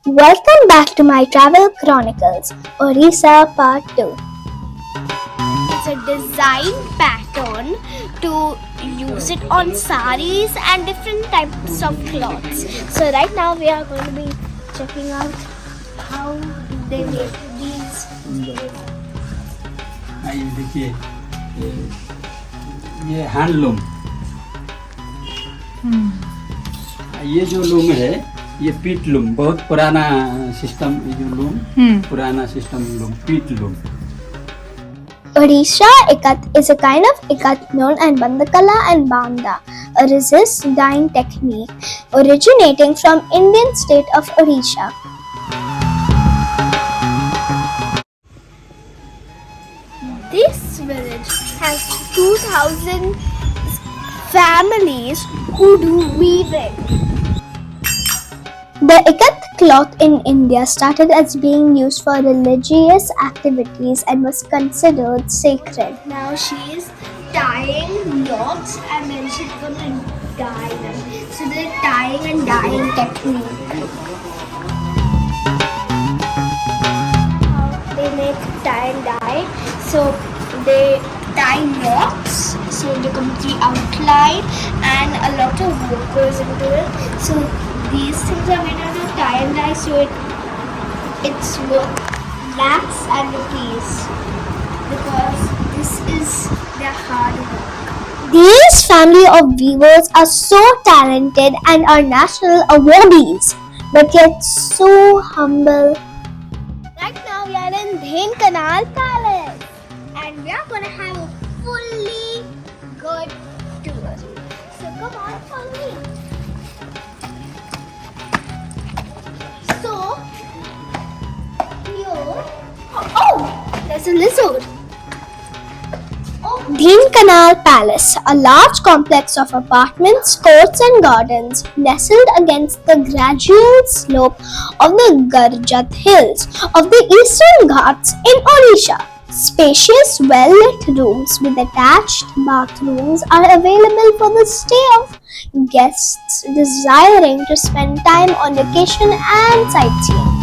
Welcome back to my travel chronicles, Odisha Part 2. It's a design pattern to use it on saris and different types of cloths. So right now we are going to be checking out how they make these. ये देखिए ये handloom ये जो loom है ये पीट loom बहुत पुराना सिस्टम ये जो लूम पुराना सिस्टम लूम पीट loom Odisha ikat is a kind of ikat known in Bandakala and Banda, a resist dyeing technique originating from Indian state of Odisha. This village has 2,000 families who do weaving. The ikat cloth in India started as being used for religious activities and was considered sacred. Now she is tying knots and then she's going to dye them. So they're tying and dyeing technique. They make tie and dye. So they tie knots, so they complete outline and a lot of work goes into it. So these things are made out of tie and dye, so it's wax and rupees because this is their hard work. These family of weavers are so talented and are national awardees, but yet so humble. Right now we are in Dhen Canal Palace and we are going to have a fully good tour. So come on, follow me. So, here, oh, there's a lizard. Dhen Canal Palace, a large complex of apartments, courts and gardens nestled against the gradual slope of the Garjat Hills of the Eastern Ghats in Odisha. Spacious, well-lit rooms with attached bathrooms are available for the stay of guests desiring to spend time on vacation and sightseeing.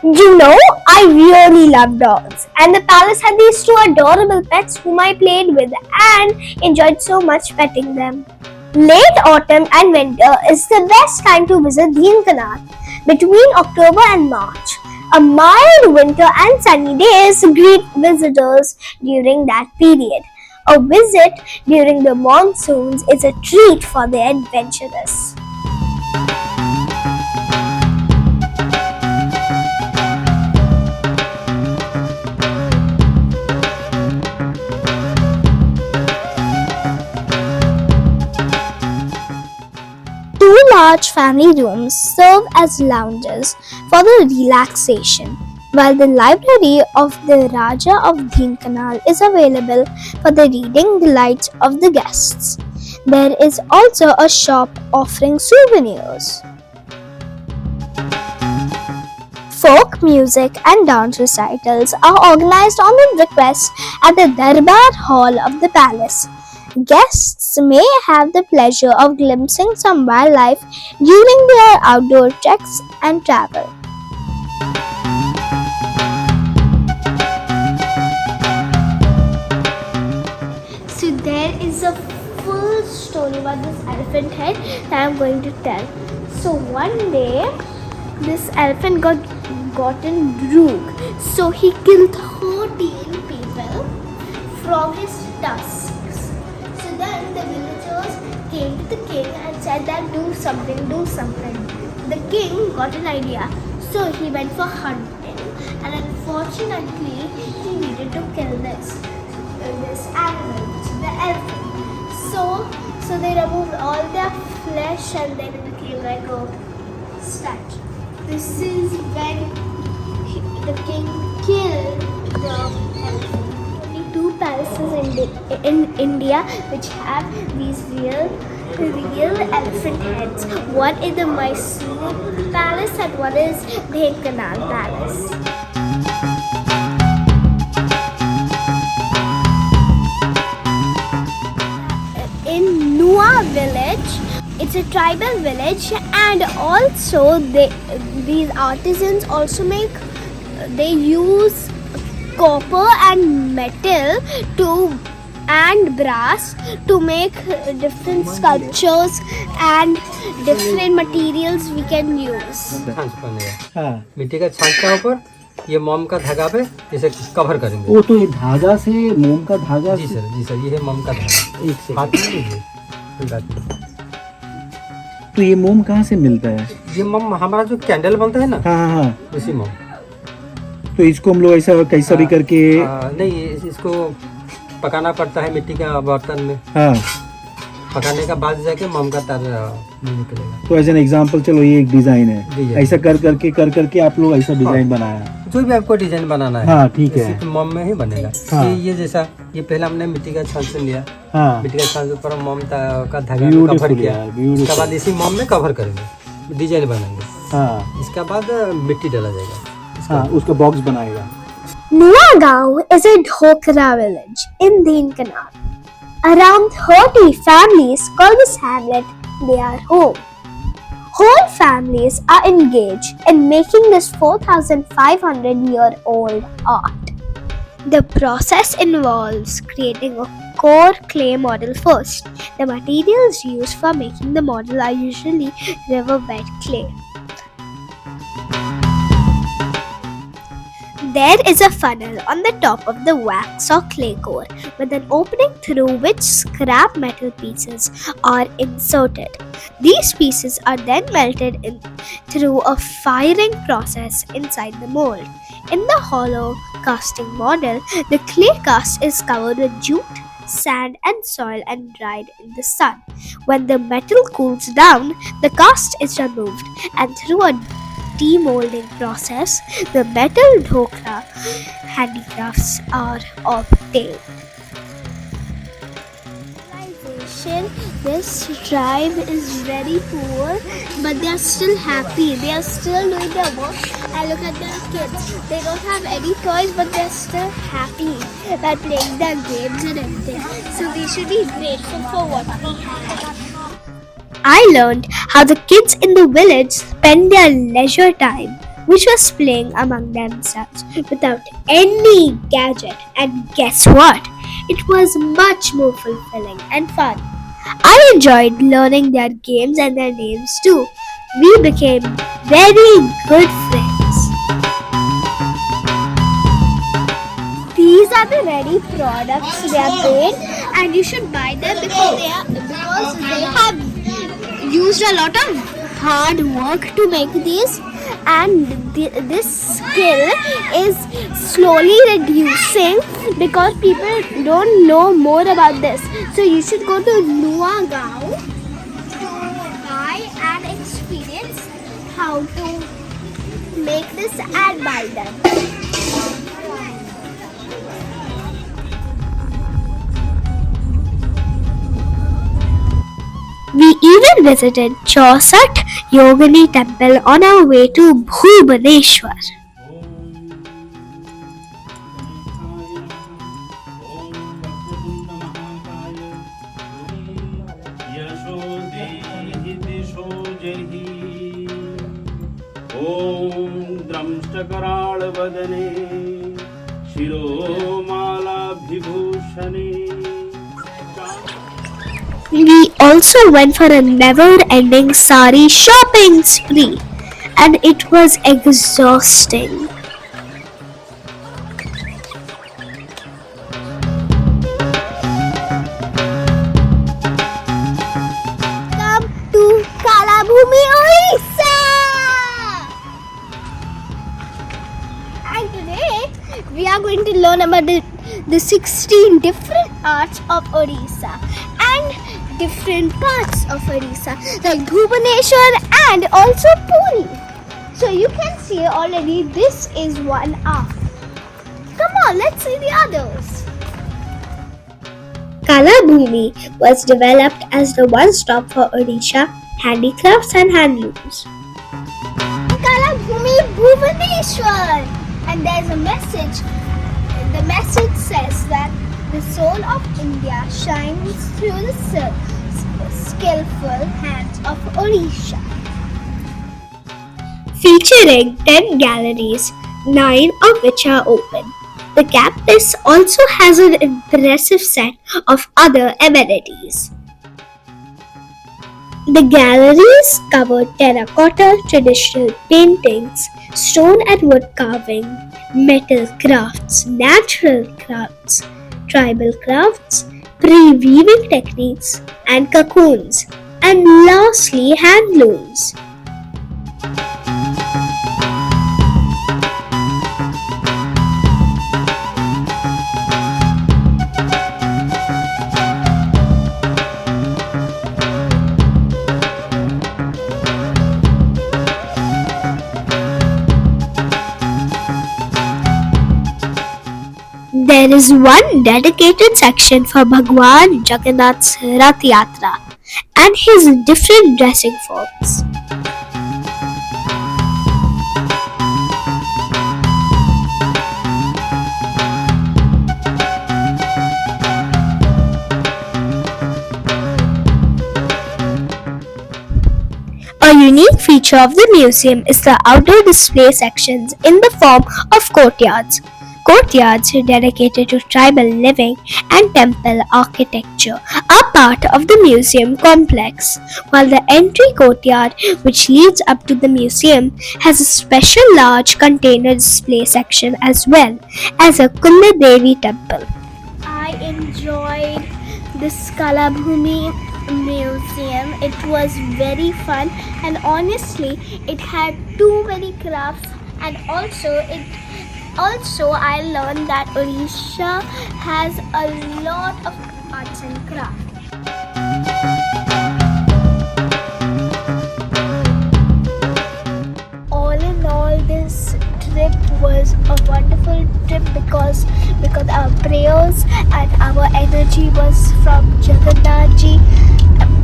You know, I really love dogs, and the palace had these two adorable pets whom I played with and enjoyed so much petting them. Late autumn and winter is the best time to visit Dhen Canal, between October and March. A mild winter and sunny days greet visitors during that period. A visit during the monsoons is a treat for the adventurous. Two large family rooms serve as lounges for the relaxation, while the library of the Raja of Dhen Canal is available for the reading delights of the guests. There is also a shop offering souvenirs. Folk music and dance recitals are organized on the request at the Darbar Hall of the palace. Guests may have the pleasure of glimpsing some wildlife during their outdoor treks and travel. So there is a full story about this elephant head that I'm going to tell. So one day, this elephant gotten broke. So he killed 13 people from his tusks. Then the villagers came to the king and said that do something. The king got an idea, so he went for hunting, and unfortunately he needed to kill this animal, which is the elephant. So they removed all their flesh and then it became like a statue. This is when the king killed the elephant. Only two palaces in India which have these real elephant heads. One is the Mysore Palace and one is Dhenkanal Palace. In Nua village, it's a tribal village, and also these artisans also they use copper and metal and brass to make different sculptures and different materials we can use. हाँ मिट्टी का छांच के ऊपर ये मोम का धागा पे इसे कवर करेंगे। वो तो ये धागा से मोम का धागा जी सर ये है मोम का धागा। एक से हाथ में लीजिए। तो ये मोम कहाँ से मिलता है? ये मोम हमारा जो कैंडल बनता है ना, हाँ उसी मोम। तो इसको हम लोग ऐसा कैसा भी करके नहीं, इसको पकाना पड़ता है मिट्टी का बर्तन में। हाँ पकाने का बाद जाके मोम का तार निकलेगा। तो एज एन एग्जांपल चलो ये एक डिजाइन है, डिजाइन। ऐसा कर करके आप लोग ऐसा डिजाइन बनाया। जो भी आपको डिजाइन बनाना है, हाँ ठीक है, इसी मोम में ही बनेगा। हाँ। ये जैसा ये पहले हमने मिट्टी का छांच लिया, हाँ मिट्टी का छांच ऊपर मोम का धागा में कवर किया। उसके बाद इसी मोम में कवर करेंगे, डिजाइन बनाएंगे। हाँ इसके बाद मिट्टी डाला जाएगा। हाँ उसका बॉक्स बनाएगा। Nuagaon is a Dhokra village in Dhenkanal. Around 30 families call this hamlet their home. Whole families are engaged in making this 4,500-year-old art. The process involves creating a core clay model first. The materials used for making the model are usually riverbed clay. There is a funnel on the top of the wax or clay core with an opening through which scrap metal pieces are inserted. These pieces are then melted in through a firing process inside the mold. In the hollow casting model, the clay cast is covered with jute, sand and soil and dried in the sun. When the metal cools down, the cast is removed and through a demolding process, the metal dhokra handicrafts are obtained. This tribe is very poor, but they are still happy. They are still doing their work. And look at their kids. They don't have any toys, but they are still happy by playing their games and everything. So we should be grateful for what we have. I learned how the kids in the village spend their leisure time, which was playing among themselves without any gadget. And guess what? It was much more fulfilling and fun. I enjoyed learning their games and their names too. We became very good friends. These are the ready products they are made, and you should buy them because they have used a lot of hard work to make these, and this skill is slowly reducing because people don't know more about this. So you should go to Nuagaon to buy and experience how to make this and buy them. We even visited Chausat Yogini temple on our way to Bhubaneswar. द्रंष्टकराळवदने शिरोमालाभिभूषणे. We also went for a never-ending sari shopping spree, and it was exhausting. Come to Kalabhumi, Odisha! And today we are going to learn about the 16 different arts of Odisha and different parts of Odisha, like Bhubaneswar and also Puri. So you can see already this is one art. Come on, let's see the others. Bhumi was developed as the one-stop for Odisha handicrafts and handlooms. Kala Bhumi Bhubaneswar, and there's a message. The message says that the soul of India shines through the skillful hands of Odisha. Featuring 10 galleries, 9 of which are open. The campus also has an impressive set of other amenities. The galleries cover terracotta traditional paintings, stone and wood carving, metal crafts, natural crafts, tribal crafts, pre-weaving techniques, and cocoons, and lastly handlooms. There is one dedicated section for Bhagwan Jagannath's Rath Yatra and his different dressing forms. A unique feature of the museum is the outdoor display sections in the form of courtyards. Courtyards dedicated to tribal living and temple architecture are part of the museum complex, while the entry courtyard, which leads up to the museum, has a special large container display section as well as a Kunda Devi temple. I enjoyed this Kalabhumi museum. It was very fun, and honestly it had too many crafts, and also I learned that Odisha has a lot of arts and crafts. All in all, this trip was a wonderful trip because our prayers and our energy was from Jagannath ji.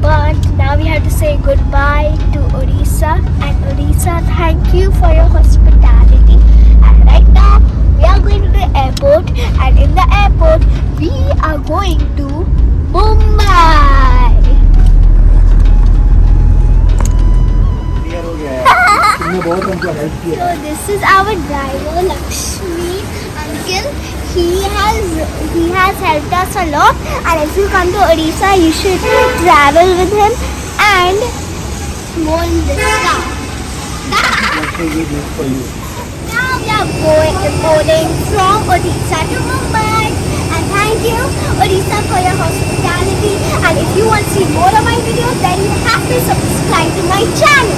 But now we have to say goodbye to Odisha, and Odisha, thank you for your hospitality. And right now we are going to the airport, and in the airport we are going to Mumbai. So this is our driver Lakshmi uncle. He has helped us a lot, and if you come to Odisha you should travel with him and go in this car. Now we are boarding from Odisha to Mumbai, and thank you Odisha for your hospitality, and if you want to see more of my videos then you have to subscribe to my channel.